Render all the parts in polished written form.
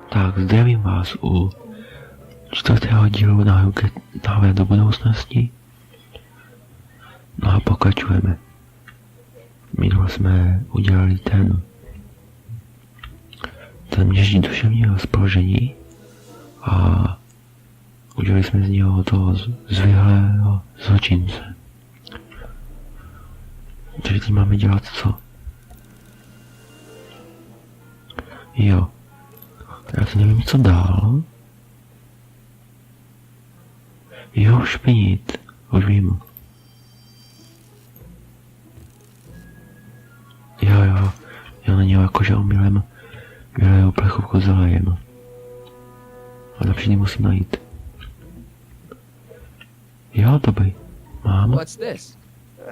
Tak zdravím vás u 4. dílu Návrat do budoucnosti. No a pokračujeme. Minule jsme udělali ten měření duševního rozpoložení a udělali jsme z něho toho zvrhlého zločince. Takže teď máme dělat co? Jo. Já si nevím, co dál. Jo, špinit. Už vím. Jo, na něho jakože omylem vylejou plechovku s olejem. A například musím najít. Jo, dobrý. Mám. What's this?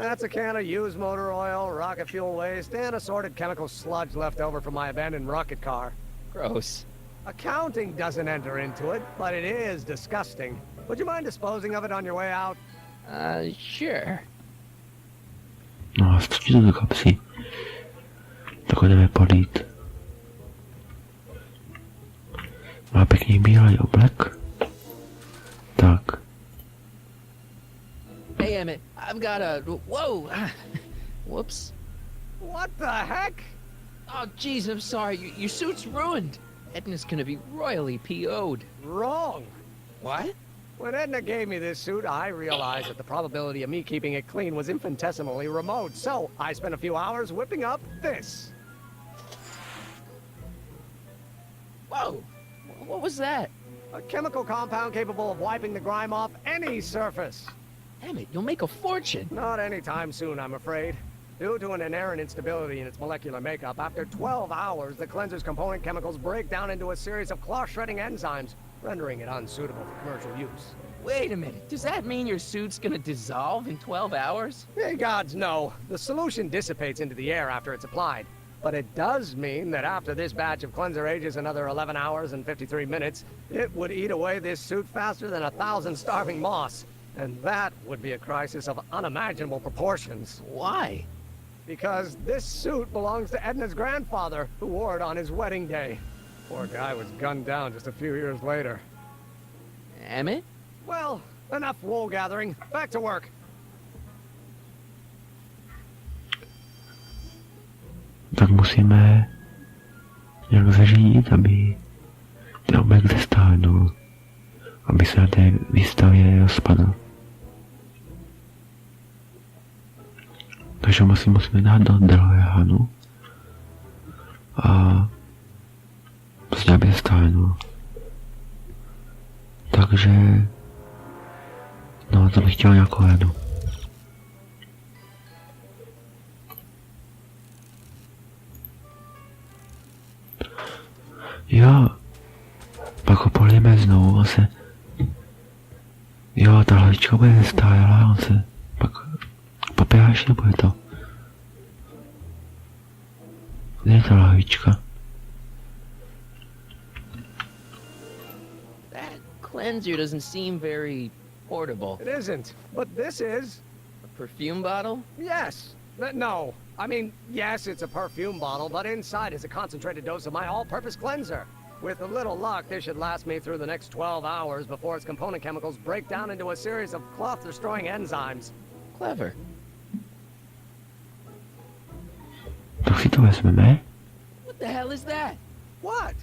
That's a can of used motor oil, rocket fuel waste, and assorted chemical sludge left over from my abandoned rocket car. Gross. Accounting doesn't enter into it, but it is disgusting. Would you mind disposing of it on your way out? Sure. No a strčí to do kapsy. Tak ho jdeme polít. Má pěkný bílý oblek. Tak. Hey Emmet, I've got a... Whoa! Whoops. What the heck? Oh jeez, I'm sorry. Your suit's ruined. Edna's gonna be royally PO'd. Wrong. What? When Edna gave me this suit, I realized that the probability of me keeping it clean was infinitesimally remote, so I spent a few hours whipping up this. Whoa! What was that? A chemical compound capable of wiping the grime off any surface. Emmet, you'll make a fortune. Not anytime soon, I'm afraid. Due to an inherent instability in its molecular makeup, after 12 hours, the cleanser's component chemicals break down into a series of cloth-shredding enzymes, rendering it unsuitable for commercial use. Wait a minute. Does that mean your suit's gonna dissolve in 12 hours? Hey, gods, no. The solution dissipates into the air after it's applied. But it does mean that after this batch of cleanser ages another 11 hours and 53 minutes, it would eat away this suit faster than 1,000 starving moths. And that would be a crisis of unimaginable proportions. Why? Because this suit belongs to Edna's grandfather, who wore it on his wedding day. Poor guy was gunned down just a few years later. Emmet? Well, enough wool gathering. Back to work. Tak musíme nějak zařídit, aby ten objekt zestárnul, aby se na té výstavě rozpadl. Takže musíme dát do DeLoreanu a prostě aby zestárnul. Takže no to bych chtěl nějakou radu. Jo, pak ho polijeme znovu, on se... Jo, ta hlavička bude zestárlá, on se pak papíráš nebude to. Kde je ta hlavička? That cleanser doesn't seem very portable. It isn't, but this is. A perfume bottle? Yes. No. I mean, yes, it's a perfume bottle, but inside is a concentrated dose of my all-purpose cleanser. With a little luck, this should last me through the next 12 hours before its component chemicals break down into a series of cloth-destroying enzymes. Clever. Tak si to vezmeme. What the hell is that? What?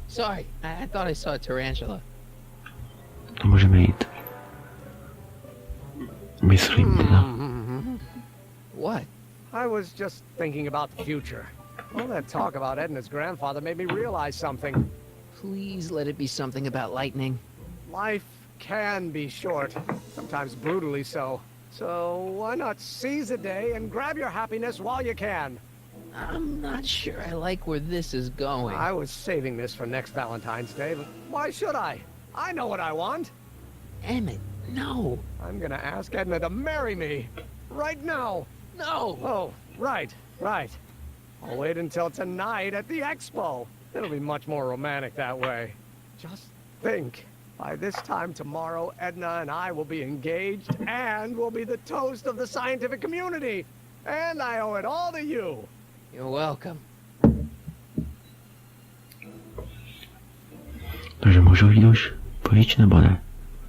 Sorry, I thought I saw a tarantula. To můžeme jít. Myslím teda. What? I was just thinking about the future. All that talk about Edna's grandfather made me realize something. Please let it be something about lightning. Life can be short, sometimes brutally so. So why not seize the day and grab your happiness while you can? I'm not sure I like where this is going. I was saving this for next Valentine's Day, but why should I? I know what I want. Emmet, no. I'm gonna ask Edna to marry me. Right now. No! Oh, right. I'll wait until tonight at the expo. It'll be much more romantic that way. Just think. By this time tomorrow, Edna and I will be engaged and will be the toast of the scientific community. And I owe it all to you. You're welcome. Takže můžu jít už pryč, nebo ne?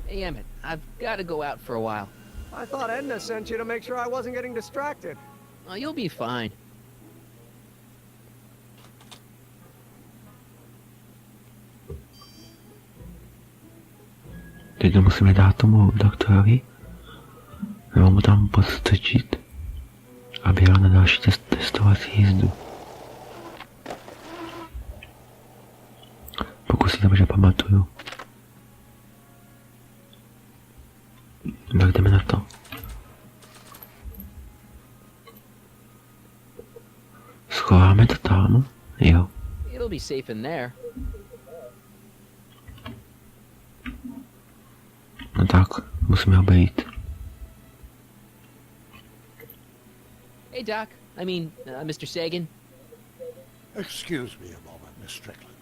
Hey, Emmet, I've got to go out for a while. I thought Edna sent you to make sure I wasn't getting distracted. Oh, you'll be fine. Teď to musíme dát tomu doktorovi, nebo mu tam podstrčit, aby jel na další testovací jízdu. Pokud si dobře pamatuju. Tak jdeme na to. Schováme to tam? Jo. It'll be safe in there. No tak, musíme obejít. Hey, Doc. I mean, Mr. Sagan. Excuse me a moment, Miss Strickland.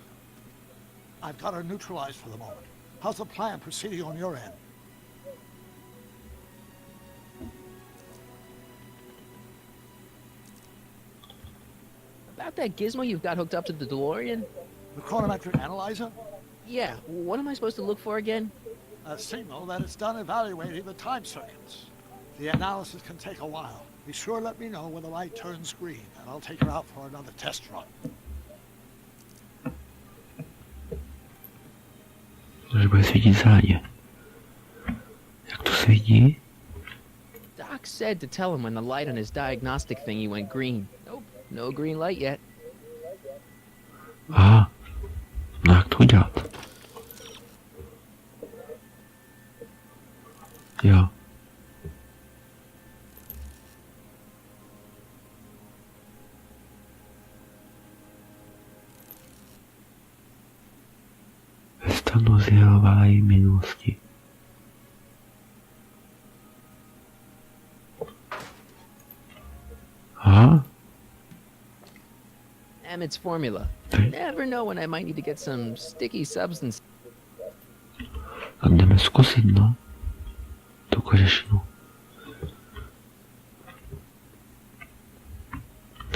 I've got her neutralized for the moment. How's the plan proceeding on your end? About that gizmo you've got hooked up to the DeLorean? The chronometric analyzer? Yeah, what am I supposed to look for again? A signal that it's done evaluating the time circuits. The analysis can take a while. Be sure to let me know when the light turns green, and I'll take her out for another test run. Takže bude svítit zeleně. Jak to svítí? Doc said to tell him when the light on his diagnostic thingy went green. Nope, no green light yet. Aha. No jak to udělat? Jo. Ve stanu zvrhlé minulosti. Aha. Emmet's formula. Never know when I might need to get some sticky substance. Tak jdeme zkusit, no. Tu kožešinu.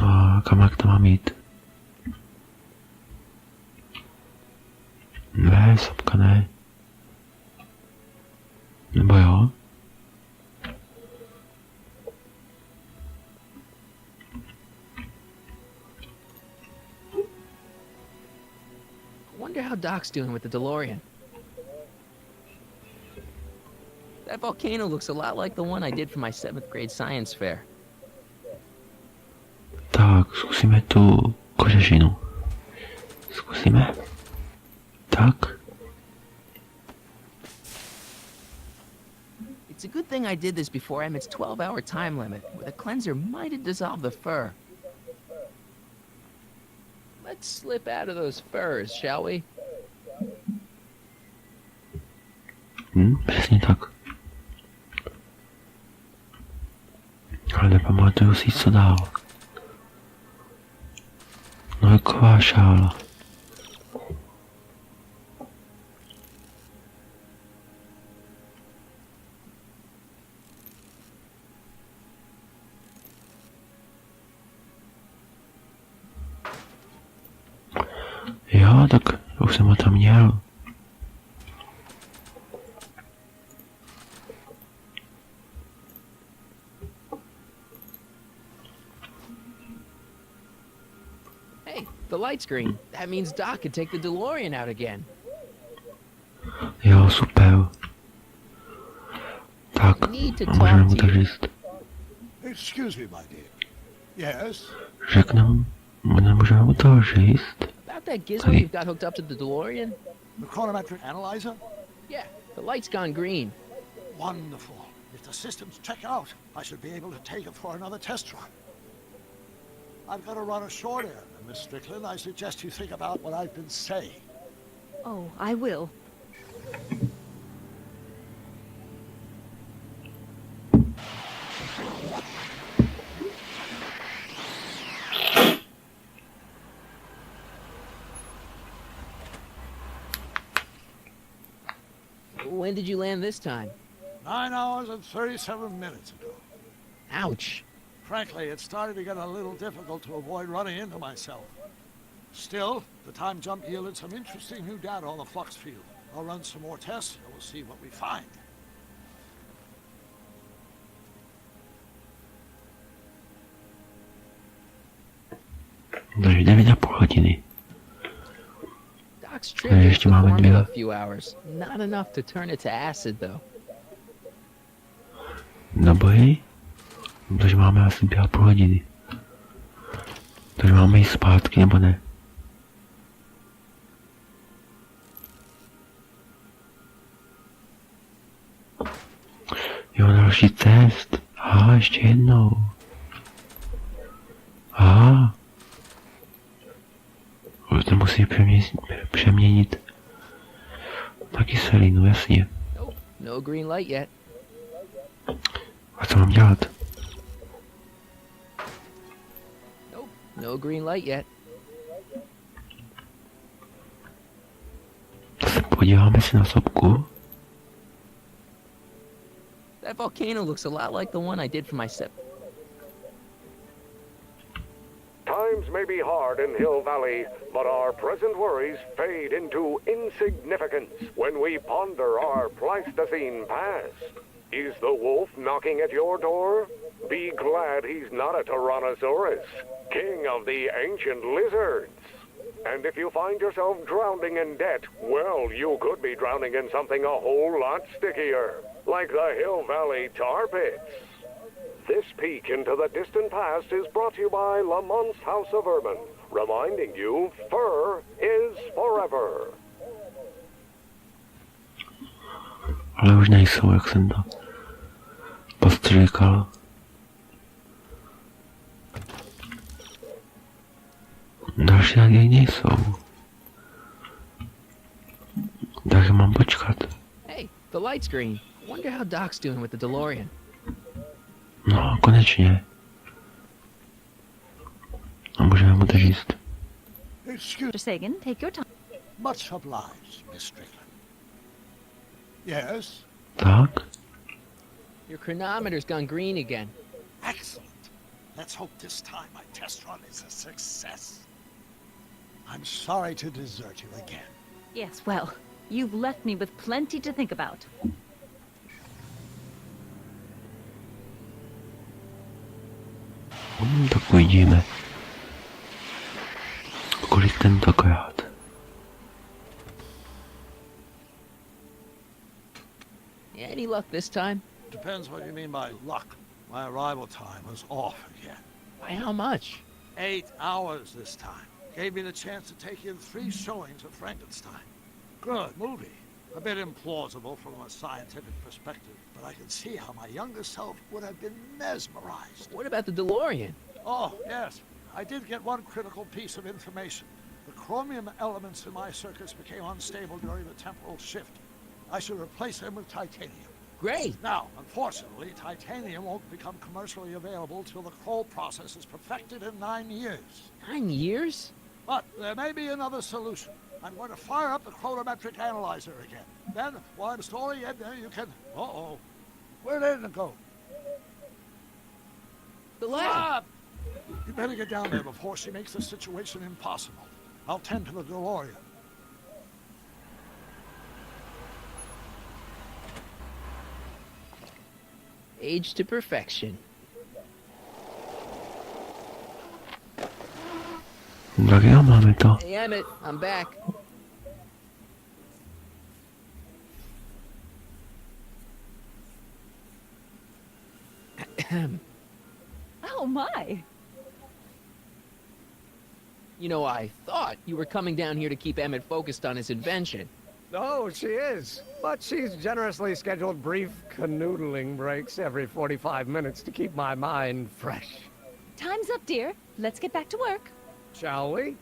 No a kam jak to mám jít? Ne, sopka ne. Nebo jo? Wonder how Doc's doing with the DeLorean. That volcano looks a lot like the one I did for my 7th grade science fair. Tak, zkusíme tu kožešinu. Zkusíme. Tak. It's a good thing I did this before Emmett's 12-hour time limit, where the cleanser might have dissolved the fur. Let's slip out of those furs, shall we? Přesně tak. Ale nepamatuju si, co dál. Mléková šála. Jo, tak už jsem ho tam měl. Hey, the light's green. That means Doc could take the DeLorean out again. Jo, super. Tak, Need to a můžeme talk mu to tak you. říct. Excuse me, my dear. Yes? Řekneme, nemůžeme mu to říct. About that gizmo Hey. you've got hooked up to the DeLorean? The chronometric analyzer? Yeah, the light's gone green. Wonderful. If the systems check out, I should be able to take it for another test run. I've got to run a short errand, Miss Strickland. I suggest you think about what I've been saying. Oh, I will. When did you land this time? 9 hours and 37 minutes ago. Ouch. Frankly, it's starting to get a little difficult to avoid running into myself. Still, the time jump yielded some interesting new data on the flux field. I'll run some more tests and we'll see what we find. Takže 9,5 hodiny. Doc's trip is ještě the máme formula a dvě. few hours. Not enough to turn it to acid, though. Dobrý. Takže máme asi 2,5 hodiny. Takže máme jít zpátky, nebo ne? Jo, další test. Aha, ještě jednou. Aha. Už to musí přeměnit na kyselinu, jasně. Nope, no green light yet. A co mám dělat? Nope, no green light yet. Podíváme se na sopku. That volcano looks a lot like the one I did for my step. Times may be hard in Hill Valley, but our present worries fade into insignificance when we ponder our Pleistocene past. Is the wolf knocking at your door? Be glad he's not a Tyrannosaurus, king of the ancient lizards. And if you find yourself drowning in debt, well, you could be drowning in something a whole lot stickier, like the Hill Valley tar pits. This peek into the distant past is brought to you by Lamont's House of Urban, reminding you fur is forever. Ale už nejsou, jak jsem to postříkal. Další naději nejsou. Takže mám počkat. Hey, the light's green. Wonder how Doc's doing with the DeLorean. No, konečně. A můžeme mu to říct. Excuse Mr. Sagan, take your time. much obliged, Miss Strickland. Yes? Tak? Your chronometer's gone green again. Excellent. Let's hope this time my test run is a success. I'm sorry to desert you again. Yes, well, you've left me with plenty to think about. Tak uvidíme. Kolik tentokrát. Any luck this time? Depends what you mean by luck. My arrival time was off again. By how much? 8 hours this time. Gave me the chance to take in 3 showings of Frankenstein. Good movie. A bit implausible from a scientific perspective, but I can see how my younger self would have been mesmerized. What about the DeLorean? Oh, yes. I did get one critical piece of information. The chromium elements in my circuits became unstable during the temporal shift. I should replace them with titanium. Great. Now, unfortunately, titanium won't become commercially available till the Kroll process is perfected in 9 years. 9 years? But there may be another solution. I'm going to fire up the chronometric analyzer again. Then, while I'm storing it, you can... Uh-oh. Where did it go? The lab. You better get down there before she makes the situation impossible. I'll tend to the DeLorean. Age to perfection. Tak jo, máme to. Hey, Emmet, I'm back. Oh, my. You know, I thought you were coming down here to keep Emmet focused on his invention. Oh, she is. But she's generously scheduled brief canoodling breaks every 45 minutes to keep my mind fresh. Time's up, dear. Let's get back to work. Shall we?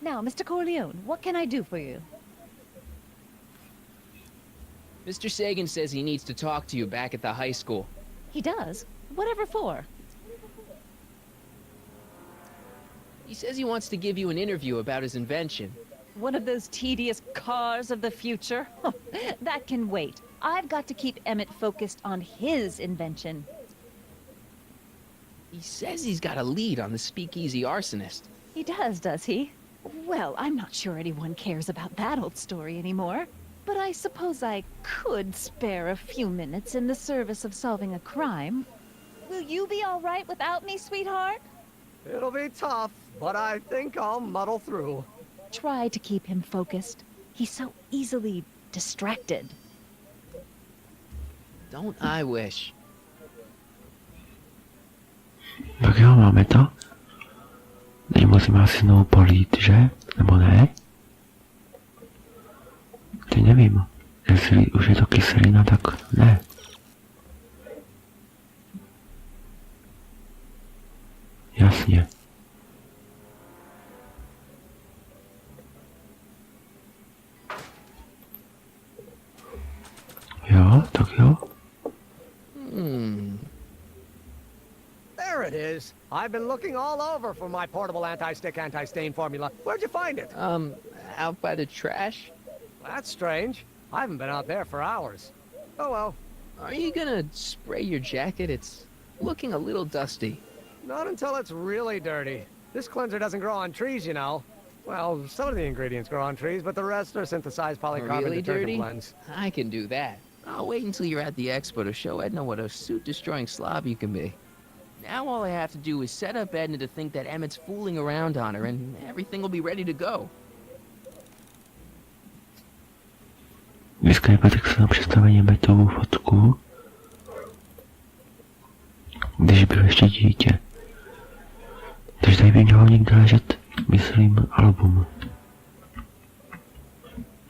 Now, Mr. Corleone, what can I do for you? Mr. Sagan says he needs to talk to you back at the high school. He does? Whatever for? He says he wants to give you an interview about his invention. One of those tedious cars of the future? That can wait. I've got to keep Emmet focused on his invention. He says he's got a lead on the speakeasy arsonist. He does he? Well, I'm not sure anyone cares about that old story anymore. But I suppose I could spare a few minutes in the service of solving a crime. Will you be all right without me, sweetheart? It'll be tough, but I think I'll muddle through. Try to keep him focused. He's so easily distracted. Don't I wish? Tak jo, máme to. Teď musíme asi znovu polít, že? Nebo ne? Teď nevím. Jestli už je to kyselina, tak ne. Jasně. Jo, tak jo. There it is. I've been looking all over for my portable anti-stick, anti-stain formula. Where'd you find it? Out by the trash? That's strange. I haven't been out there for hours. Oh well. Are you gonna spray your jacket? It's looking a little dusty. Not until it's really dirty. This cleanser doesn't grow on trees, you know. Well, some of the ingredients grow on trees, but the rest are synthesized polycarbonate Really detergent dirty? blends. I can do that. I'll wait until you're at the expo to show Edna what a suit-destroying slob you can be. Now all I have to do is set up Edna to think that Emmet's fooling around on her, and everything will be ready to go. Vyskrypl tak na představení Emmetovou fotku, když byl ještě dítě. Takže tady by mělo někde ležet, myslím, album.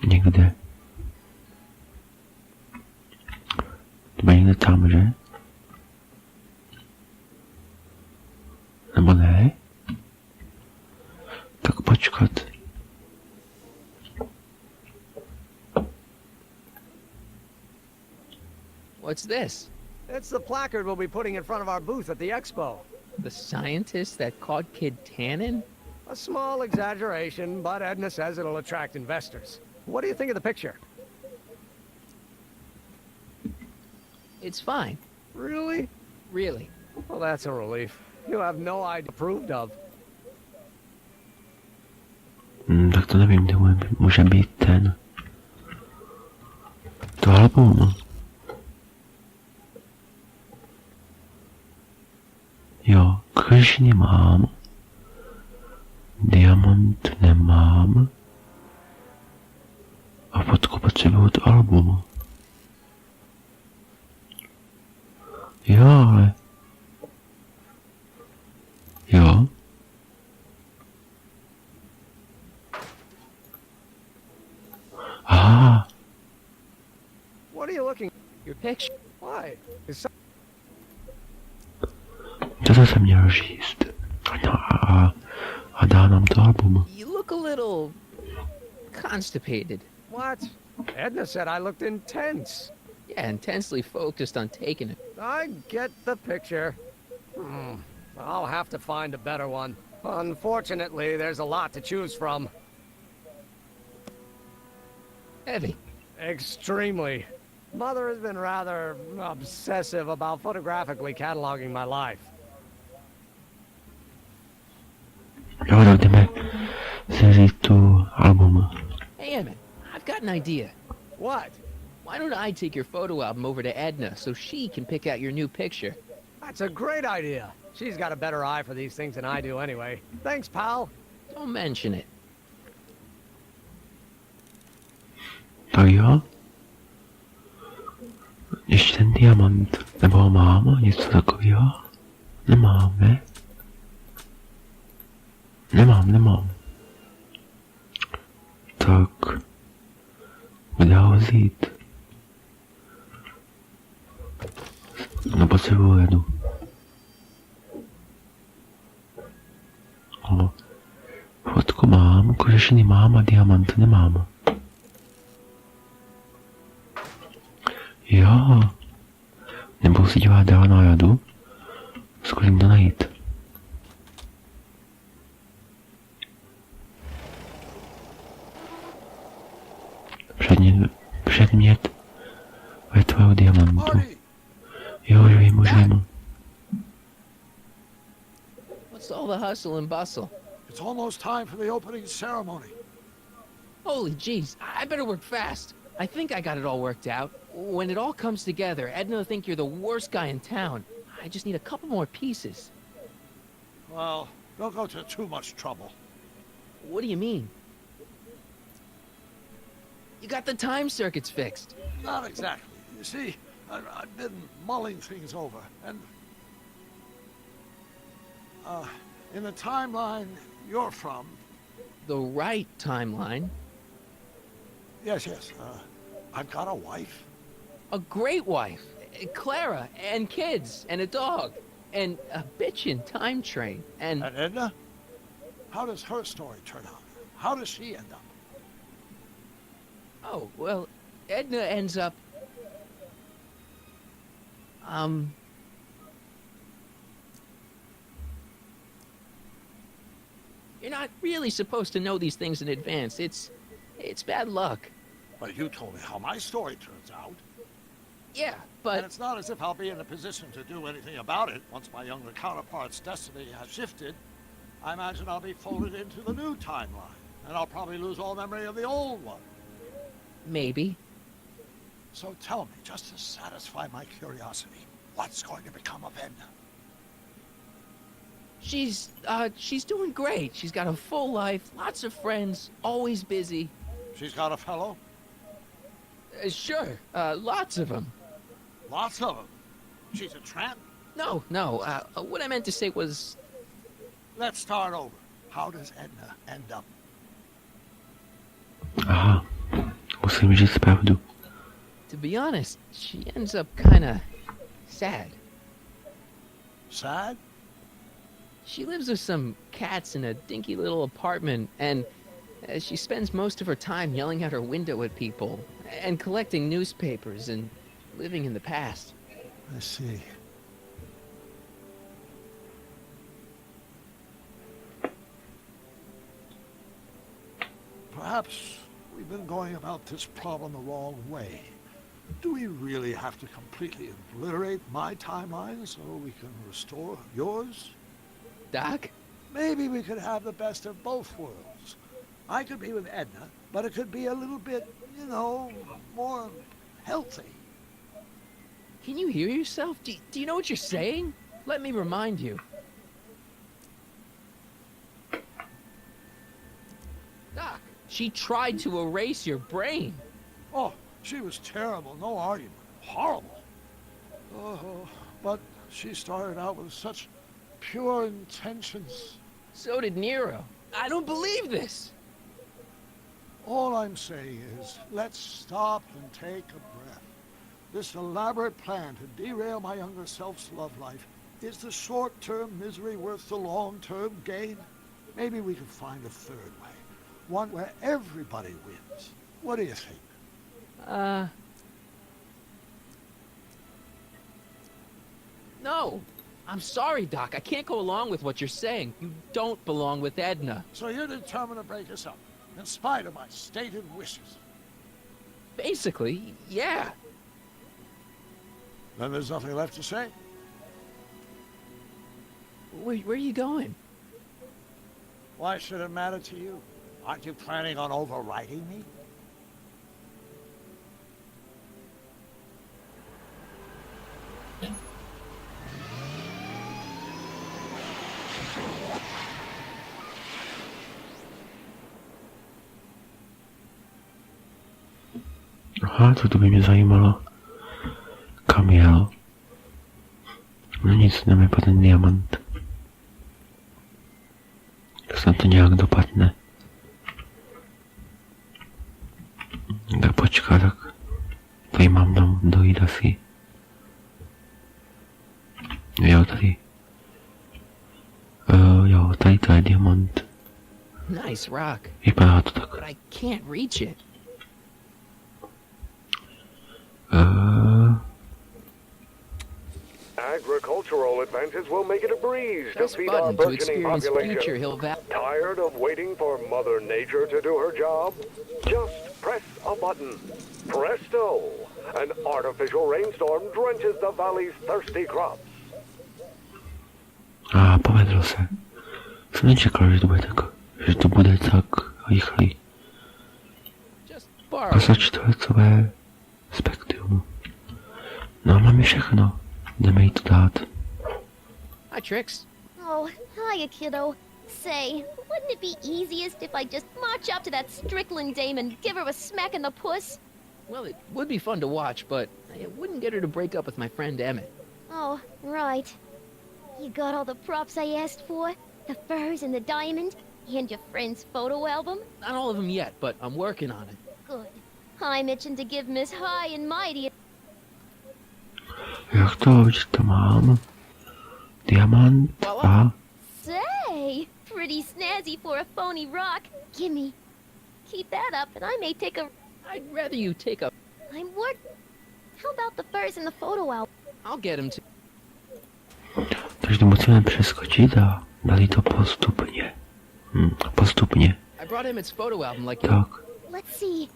Někde. To bude někde tam, že? Nebo ne? Tak počkat. What's this? It's the placard we'll be putting in front of our booth at the expo. The scientist that caught Kid Tannen? A small exaggeration, but Edna says it'll attract investors. What do you think of the picture? It's fine. Really? Really. Well, that's a relief. You have no idea approved of. Tak to nevím, kde může být ten. To album. Jo, křiž nemám. Diamant nemám. A fotku potřebuju to album. Jo, ale... Jo. Aha. What are you looking? Your picture. Why? Is To jsem měl říct. A dá nám to album. You look a little constipated. what? Edna said I looked intense. Yeah, intensely focused on taking it. I get the picture. I'll have to find a better one. Unfortunately, there's a lot to choose from. Heavy. Extremely. Mother has been rather obsessive about photographically cataloging my life. Jo, tak jdeme si vzít tu album. Hey, Emmet, I've got an idea. What? Why don't I take your photo album over to Edna so she can pick out your new picture? That's a great idea. She's got a better eye for these things than I do anyway. Thanks, pal. Don't mention it. Tak jo. Ještě ten diamant. Nebo ho mám? Něco takového? Nemám, ne? Nemám. Tak. Kde ho vzít? No potřebuji jedu. Fotku mám, kožešiny mám a diamant nemám. Jo. Nebudu si dívat dál na jadu. Zkusím to najít. Předmět větvého diamantu. Jo, už vím. What's all the hustle and bustle? It's almost time for the opening ceremony. Holy jeez, I better work fast. I think I got it all worked out. When it all comes together, Edna will think you're the worst guy in town. I just need a couple more pieces. Well, don't go to too much trouble. What do you mean? You got the time circuits fixed. Not exactly. You see, I've been mulling things over, and... in the timeline you're from... The right timeline? Yes, I've got a wife. A great wife. Clara, and kids, and a dog, and a bitchin' time train, and... And Edna? How does her story turn out? How does she end up? Oh, well, Edna ends up... You're not really supposed to know these things in advance. It's bad luck. But you told me how my story turns out. Yeah, And but... it's not as if I'll be in a position to do anything about it once my younger counterpart's destiny has shifted. I imagine I'll be folded into the new timeline, and I'll probably lose all memory of the old one. Maybe. So tell me, just to satisfy my curiosity, what's going to become of Edna? She's doing great. She's got a full life, lots of friends, always busy. She's got a fellow? Sure, lots of them. Lots of them. She's a tramp? No, what I meant to say was... Let's start over. How does Edna end up? Aha, musím říct pravdu. To be honest, she ends up kinda... sad. Sad? She lives with some cats in a dinky little apartment, and she spends most of her time yelling out her window at people, and collecting newspapers, and living in the past. I see. Perhaps we've been going about this problem the wrong way. Do we really have to completely obliterate my timeline so we can restore yours? Doc? Maybe we could have the best of both worlds. I could be with Edna, but it could be a little bit, you know, more healthy. Can you hear yourself? Do you know what you're saying? Let me remind you. Doc, she tried to erase your brain. Oh, she was terrible, no argument. Horrible. Oh, but she started out with such pure intentions. So did Nero. I don't believe this. All I'm saying is, let's stop and take a breath. This elaborate plan to derail my younger self's love life, is the short-term misery worth the long-term gain? Maybe we could find a third way. One where everybody wins. What do you think? No. I'm sorry, Doc. I can't go along with what you're saying. You don't belong with Edna. So you're determined to break us up, in spite of my stated wishes. Basically, yeah. Then there's nothing left to say. Where are you going? Why should it matter to you? Aren't you planning on overriding me? Aha, to by mě zajímalo. Kam jel? No nic, jdeme po ten diamant. Snad to nějak dopadne. Tak počkat, tak tady mám dojít asi. Jo, tady. Jo, tady to je diamant. Nice rock. Vypadá to tak. But I can't reach it. Agricultural advances will make it a breeze to Press feed our button to burgeoning experience population. Future Hill Valley. Tired of waiting for Mother Nature to do her job? Just press a button. Presto! An artificial rainstorm drenches the valley's thirsty crops. Povedlo se. Jsem nečekal, že to bude tak rychlý. Just borrow. Čtvercové spektrum. No, máme všechno. Jdeme jí to dát. Hi, Trix. Oh, hiya, kiddo. Say, wouldn't it be easiest if I just march up to that Strickland dame and give her a smack in the puss? Well, it would be fun to watch, but it wouldn't get her to break up with my friend Emmet. Oh, right. You got all the props I asked for? The furs and the diamond? And your friend's photo album? Not all of them yet, but I'm working on it. Good. I'm itching to give Miss High and Mighty Jak to, že to mám? Diamant a... Say, pretty snazzy for a phony rock. Gimme. Keep that up and I may take a... I'd rather you take a... I'm work... How about the furs and the photo album? I'll get him to... Takže to musíme přeskočit a dali to postupně. Postupně. I brought Emmet's photo album like... Tak. Let's see.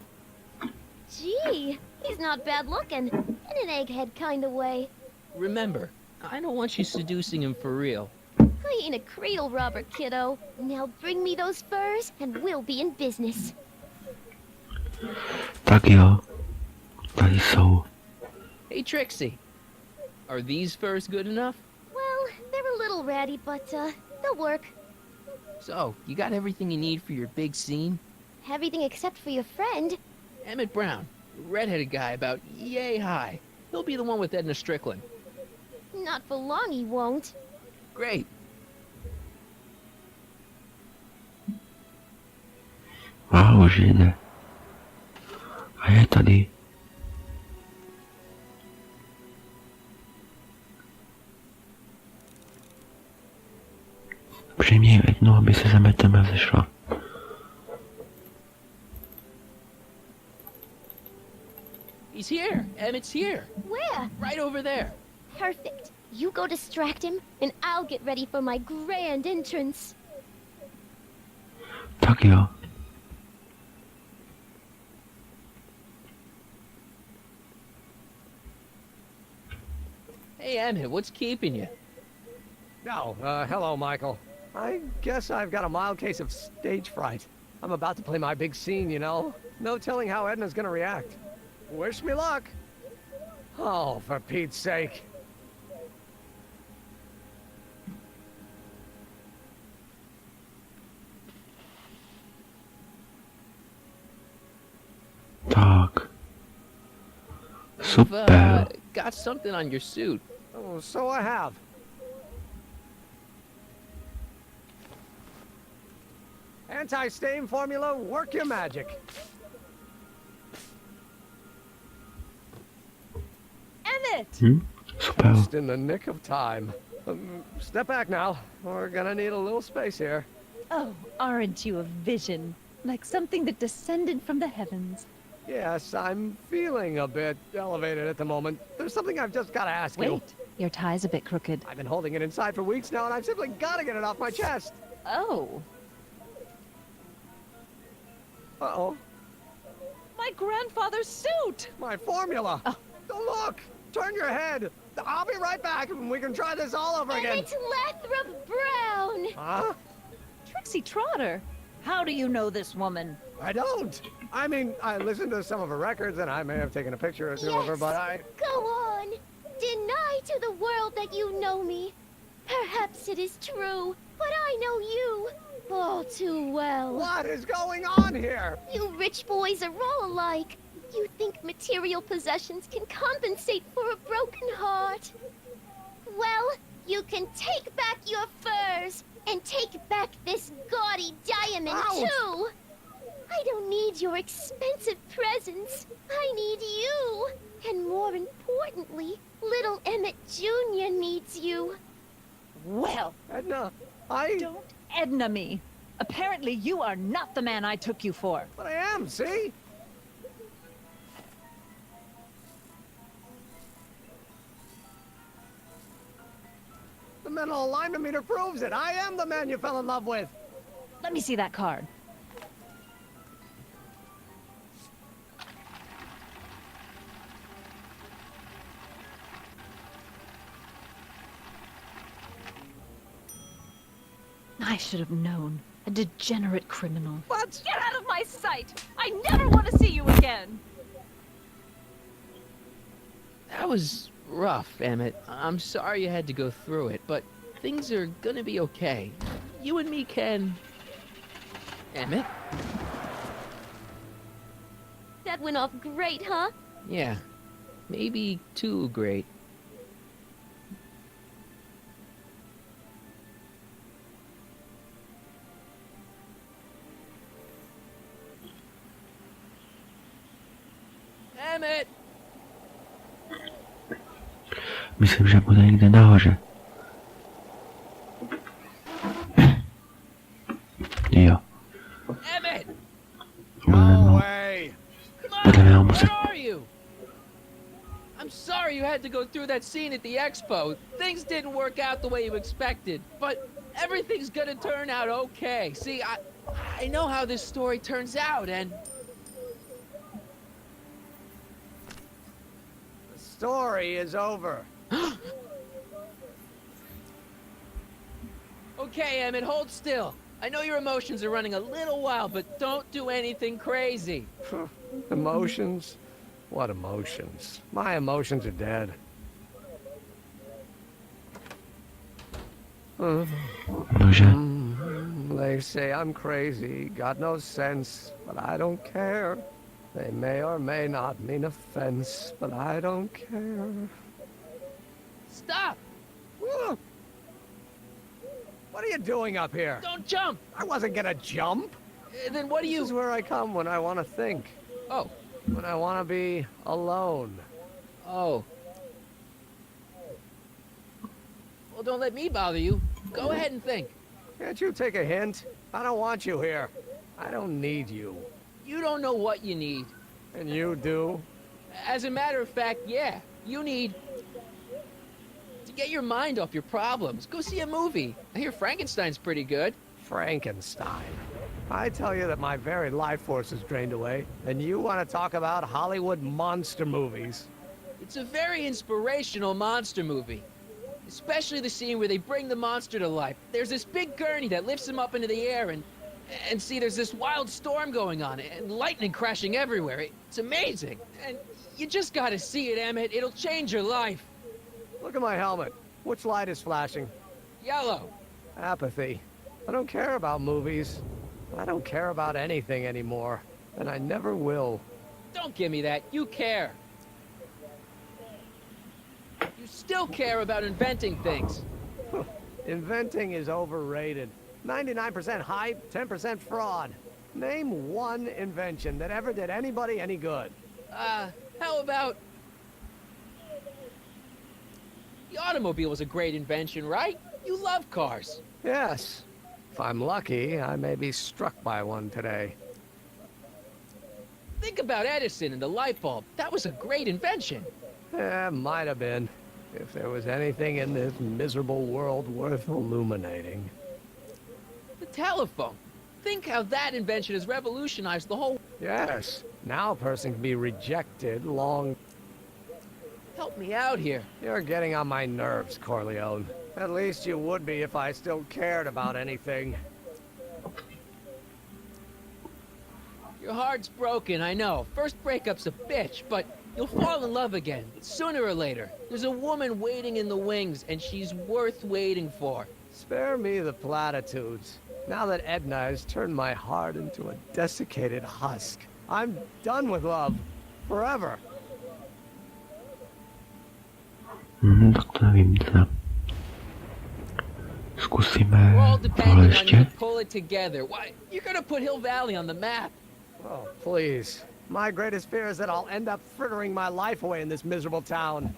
Gee, he's not bad looking. In an egghead kind of way. Remember, I don't want you seducing him for real. I ain't a cradle robber, kiddo. Now bring me those furs and we'll be in business. Tak jo. Tady jsou. Hey, Trixie. Are these furs good enough? Well, they're a little ratty, but, they'll work. So, you got everything you need for your big scene? Everything except for your friend. Emmet Brown, redheaded guy about yay high. He'll be the one with Edna Strickland. Not for long he won't. Great. Wow, že jde. A je tady. Přijmi jednu, aby se za Emmetem rozešla. He's here. Emmett's here. Where? Right over there. Perfect. You go distract him, and I'll get ready for my grand entrance. Tak jo. Hey, Emmet, what's keeping you? Oh, hello, Michael. I guess I've got a mild case of stage fright. I'm about to play my big scene, you know? No telling how Edna's gonna react. Wish me luck. Oh, for Pete's sake. Tak. You've, Super. got something on your suit. Oh, so I have. Anti-stain formula, work your magic. Emmet! Super. Just in the nick of time. Step back now. We're gonna need a little space here. Oh, aren't you a vision? Like something that descended from the heavens. Yes, I'm feeling a bit elevated at the moment. There's something I've just gotta ask you. Wait, your tie's a bit crooked. I've been holding it inside for weeks now, and I've simply gotta get it off my chest. Oh, Uh-oh. my grandfather's suit! My formula. Oh. Look! Turn your head. I'll be right back, and we can try this all over again. Emmett Lathrop Brown! Huh? Trixie Trotter, how do you know this woman? I don't. I mean, I listened to some of her records, and I may have taken a picture or two of her, Yes. but I... Go on. Deny to the world that you know me. Perhaps it is true, but I know you all too well. What is going on here? You rich boys are all alike. You think material possessions can compensate for a broken heart. Well, you can take back your furs and take back this gaudy diamond, Ouch. too. I don't need your expensive presents. I need you. And more importantly, little Emmet Jr. needs you. Well, Edna, I... don't Edna me. Apparently you are not the man I took you for. But I am, see? The mental alignment meter proves it. I am the man you fell in love with. Let me see that card. I should have known. A degenerate criminal. What? Get out of my sight! I never want to see you again! That was rough, Emmet. I'm sorry you had to go through it, but things are gonna be okay. You and me can... Emmet? That went off great, huh? Yeah. Maybe too great. Emmet! Myslím, že bude někde nahoře. Jo. Emmet! No way! Podle mě ho Where muset... are you? I'm sorry you had to go through that scene at the expo. Things didn't work out the way you expected, but everything's gonna turn out okay. See, I know how this story turns out, and... The story is over. Okay, Emmet, hold still. I know your emotions are running a little wild, but don't do anything crazy. Emotions? What emotions? My emotions are dead. Nože. They say I'm crazy, got no sense, but I don't care. They may or may not mean offense, but I don't care. Stop! What are you doing up here? Don't jump! I wasn't gonna jump. Then what do This is you... where I come when I want to think. Oh. When I want to be alone. Oh. Well, don't let me bother you. Go ahead and think. Can't you take a hint? I don't want you here. I don't need you. You don't know what you need. And you do? As a matter of fact, yeah. You need... to get your mind off your problems. Go see a movie. I hear Frankenstein's pretty good. Frankenstein. I tell you that my very life force is drained away, and you want to talk about Hollywood monster movies. It's a very inspirational monster movie. Especially the scene where they bring the monster to life. There's this big gurney that lifts him up into the air, and see, there's this wild storm going on, and lightning crashing everywhere. It's amazing. And you just gotta see it, Emmet. It'll change your life. Look at my helmet. Which light is flashing? Yellow. Apathy. I don't care about movies. I don't care about anything anymore. And I never will. Don't give me that. You care. You still care about inventing things. Inventing is overrated. 99% hype, 10% fraud. Name one invention that ever did anybody any good. How about... The automobile was a great invention, right? You love cars. Yes. If I'm lucky, I may be struck by one today. Think about Edison and the light bulb. That was a great invention. Yeah, might have been. If there was anything in this miserable world worth illuminating. The telephone. Think how that invention has revolutionized the whole... Yes. Now a person can be rejected long... Help me out here. You're getting on my nerves, Corleone. At least you would be if I still cared about anything. Your heart's broken, I know. First breakup's a bitch, but you'll fall in love again, sooner or later. There's a woman waiting in the wings, and she's worth waiting for. Spare me the platitudes. Now that Edna has turned my heart into a desiccated husk, I'm done with love. Forever. Tak to nevím, teda. Zkusíme We're all tohle depending on you ještě. to pull it together. Why, you're gonna put Hill Valley on the map. Oh, please. My greatest fear is that I'll end up frittering my life away in this miserable town.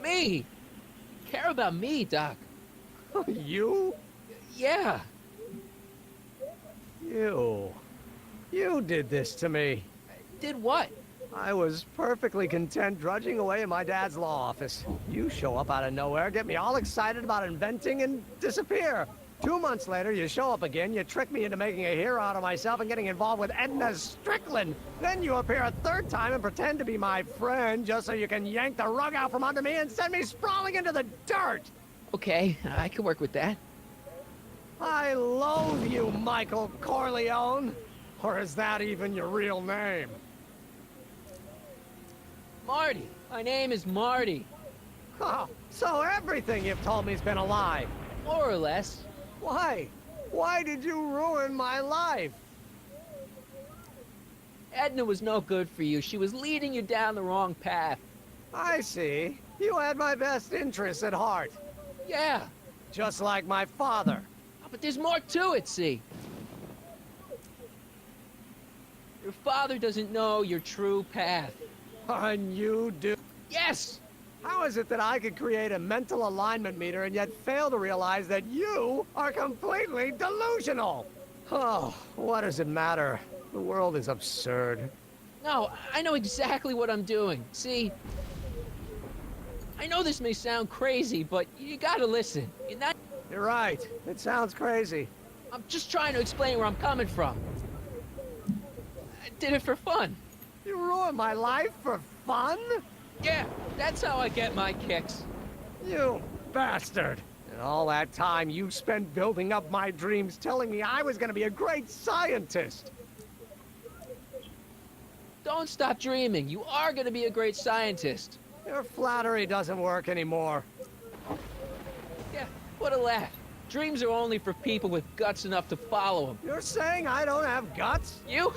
Me? Care about me, Doc. You? Yeah. You. You did this to me. Did what? I was perfectly content drudging away in my dad's law office. You show up out of nowhere, get me all excited about inventing, and disappear. 2 months later, you show up again, you trick me into making a hero out of myself and getting involved with Edna Strickland. Then you appear a third time and pretend to be my friend just so you can yank the rug out from under me and send me sprawling into the dirt. Okay, I can work with that. I loathe you, Michael Corleone. Or is that even your real name? Marty. My name is Marty. Oh, so everything you've told me's been a lie. More or less. Why? Why did you ruin my life? Edna was no good for you. She was leading you down the wrong path. I see. You had my best interests at heart. Yeah. Just like my father. But there's more to it, see? Your father doesn't know your true path. And you do. Yes! How is it that I could create a mental alignment meter and yet fail to realize that you are completely delusional? Oh, what does it matter? The world is absurd. No, I know exactly what I'm doing. See? I know this may sound crazy, but you gotta listen. You're right. It sounds crazy. I'm just trying to explain where I'm coming from. I did it for fun. You ruined my life for fun? Yeah, that's how I get my kicks. You bastard. And all that time you spent building up my dreams, telling me I was gonna be a great scientist. Don't stop dreaming. You are gonna be a great scientist. Your flattery doesn't work anymore. Yeah, what a laugh. Dreams are only for people with guts enough to follow them. You're saying I don't have guts? You?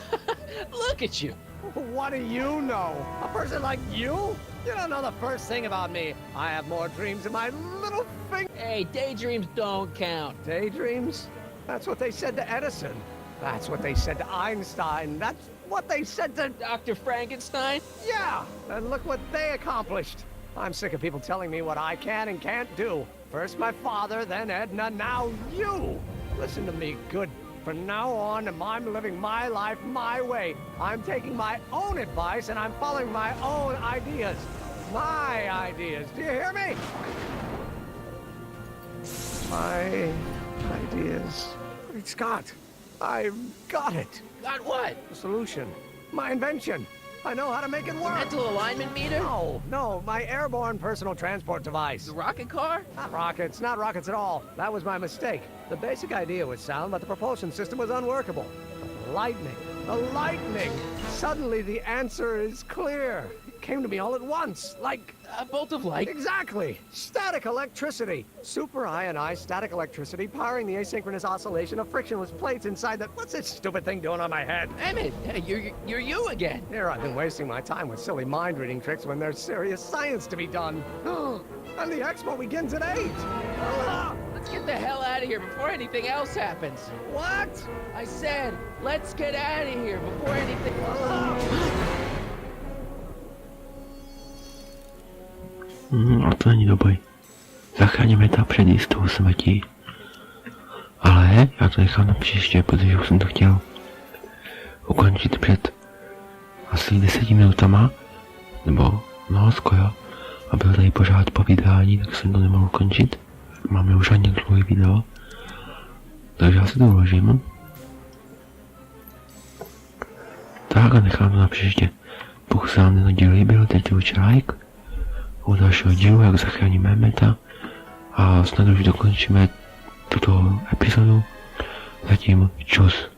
Look at you. What do you know? A person like you? You don't know the first thing about me. I have more dreams than my little finger. Hey, daydreams don't count. Daydreams? That's what they said to Edison. That's what they said to Einstein. That's what they said to... Dr. Frankenstein? Yeah, and look what they accomplished. I'm sick of people telling me what I can and can't do. First my father, then Edna, now you. Listen to me, good. From now on, I'm living my life my way. I'm taking my own advice and I'm following my own ideas. My ideas. Do you hear me? My ideas. Great Scott. I've got it. Got what? The solution. My invention. I know how to make it work. Mental alignment meter? No, my airborne personal transport device. The rocket car? Not rockets at all. That was my mistake. The basic idea was sound, but the propulsion system was unworkable. But the lightning. Suddenly the answer is clear. It came to me all at once, like... A bolt of light? Exactly. Static electricity. Super ionized static electricity powering the asynchronous oscillation of frictionless plates inside the... What's this stupid thing doing on my head? Emmett, you're you again. Here I've been wasting my time with silly mind-reading tricks when there's serious science to be done. And the expo begins at 8. Let's get the hell out of here before anything else happens. What? I said, let's get out of here before anything... A to není dobrý. Zachráníme ta před jistou smrtí. Ale já to nechám na příště, protože už jsem to chtěl ukončit před asi 10 minutama, nebo no skoro. A bylo tady pořád povídání, tak jsem to nemohl ukončit. Máme už ani dlouhý video. Takže já si to uložím. Tak a nechám to na příště. Pokud se vám ten díl líbil, dejte určitě like. U dalšího dílu, jak zachráníme Emmeta. A snad už dokončíme tuto epizodu. Zatím čus.